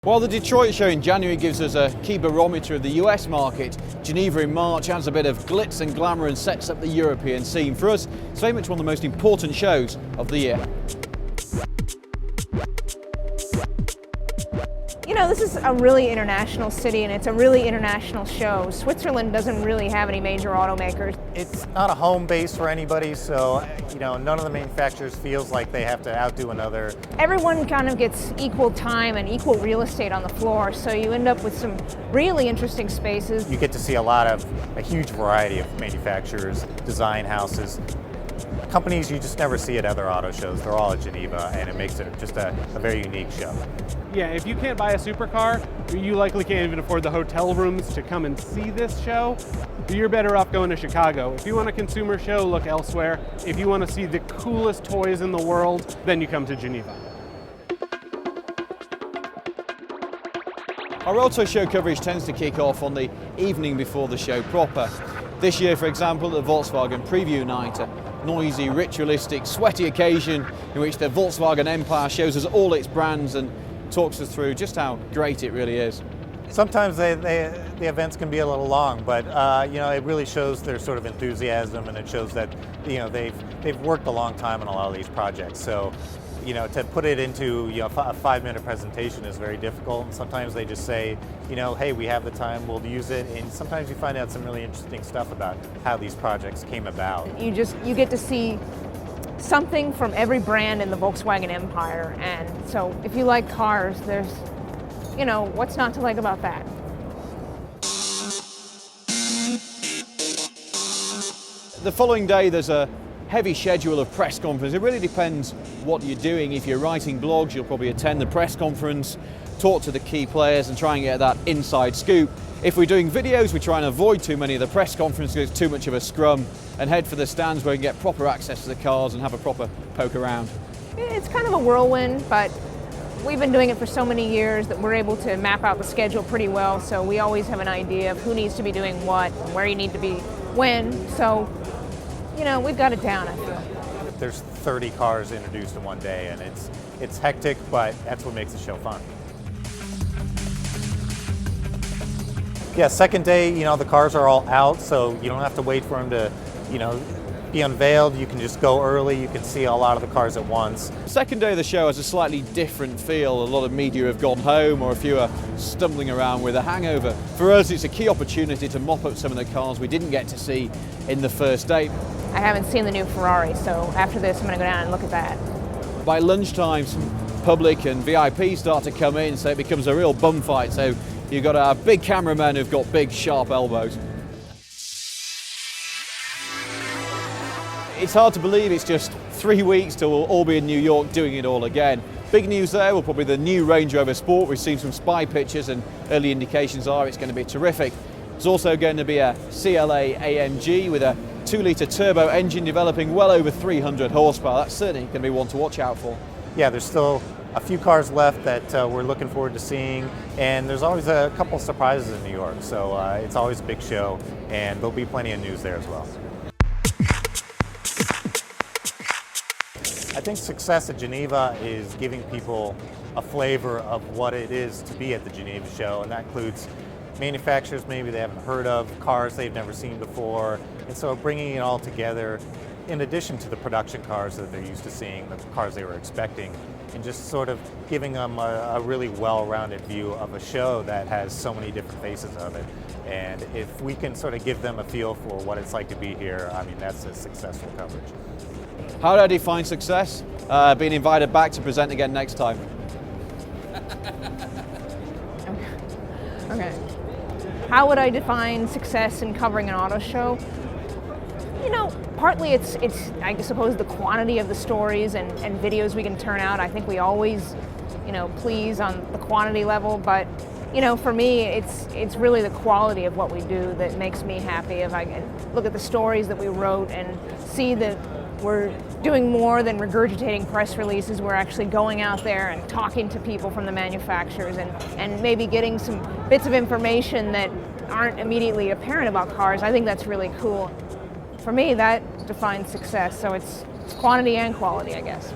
While the Detroit show in January gives us a key barometer of the US market, Geneva in March adds a bit of glitz and glamour and sets up the European scene. For us, it's very much one of the most important shows of the year. You know, this is a really international city and it's a really international show. Switzerland doesn't really have any major automakers. It's not a home base for anybody, so none of the manufacturers feels like they have to outdo another. Everyone kind of gets equal time and equal real estate on the floor, so you end up with some really interesting spaces. You get to see a huge variety of manufacturers, design houses, companies you just never see at other auto shows. They're all at Geneva, and it makes it just a very unique show. Yeah, if you can't buy a supercar, you likely can't even afford the hotel rooms to come and see this show, you're better off going to Chicago. If you want a consumer show, look elsewhere. If you want to see the coolest toys in the world, then you come to Geneva. Our auto show coverage tends to kick off on the evening before the show proper. This year, for example, the Volkswagen Preview Night, a noisy, ritualistic, sweaty occasion in which the Volkswagen empire shows us all its brands and talks us through just how great it really is. Sometimes the events can be a little long, but it really shows their sort of enthusiasm, and it shows that they've worked a long time on a lot of these projects. So to put it into a 5-minute presentation is very difficult, and sometimes they just say, hey, we have the time, we'll use it, and sometimes you find out some really interesting stuff about how these projects came about. You get to see something from every brand in the Volkswagen empire, and so if you like cars, there's, what's not to like about that? The following day there's a heavy schedule of press conferences. It really depends what you're doing. If you're writing blogs, you'll probably attend the press conference, talk to the key players and try and get that inside scoop. If we're doing videos, we try and avoid too many of the press conferences because it's too much of a scrum, and head for the stands where we can get proper access to the cars and have a proper poke around. It's kind of a whirlwind, but we've been doing it for so many years that we're able to map out the schedule pretty well, so we always have an idea of who needs to be doing what, and where you need to be when, so we've got it down, I feel. There's 30 cars introduced in one day, and it's hectic, but that's what makes the show fun. Yeah, second day, the cars are all out, so you don't have to wait for them to, be unveiled. You can just go early. You can see a lot of the cars at once. Second day of the show has a slightly different feel. A lot of media have gone home, or a few are stumbling around with a hangover. For us, it's a key opportunity to mop up some of the cars we didn't get to see in the first day. I haven't seen the new Ferrari, so after this I'm going to go down and look at that. By lunchtime, some public and VIP start to come in, so it becomes a real bum fight. So you've got to have big cameramen who've got big, sharp elbows. It's hard to believe it's just 3 weeks till we'll all be in New York doing it all again. Big news there will probably be the new Range Rover Sport. We've seen some spy pictures and early indications are it's going to be terrific. There's also going to be a CLA AMG with a 2-litre turbo engine developing well over 300 horsepower. That's certainly going to be one to watch out for. Yeah, there's still a few cars left that we're looking forward to seeing, and there's always a couple surprises in New York, so it's always a big show, and there'll be plenty of news there as well. I think success at Geneva is giving people a flavor of what it is to be at the Geneva show, and that includes manufacturers maybe they haven't heard of, cars they've never seen before, and so bringing it all together in addition to the production cars that they're used to seeing, the cars they were expecting, and just sort of giving them a really well-rounded view of a show that has so many different faces of it. And if we can sort of give them a feel for what it's like to be here, I mean, that's a successful coverage. How do I define success? Being invited back to present again next time. Okay. How would I define success in covering an auto show? Partly it's I suppose the quantity of the stories and videos we can turn out. I think we always, please on the quantity level, but for me, it's really the quality of what we do that makes me happy. If I can look at the stories that we wrote and see that we're doing more than regurgitating press releases, we're actually going out there and talking to people from the manufacturers and maybe getting some bits of information that aren't immediately apparent about cars. I think that's really cool. For me, that defines success, so it's quantity and quality, I guess.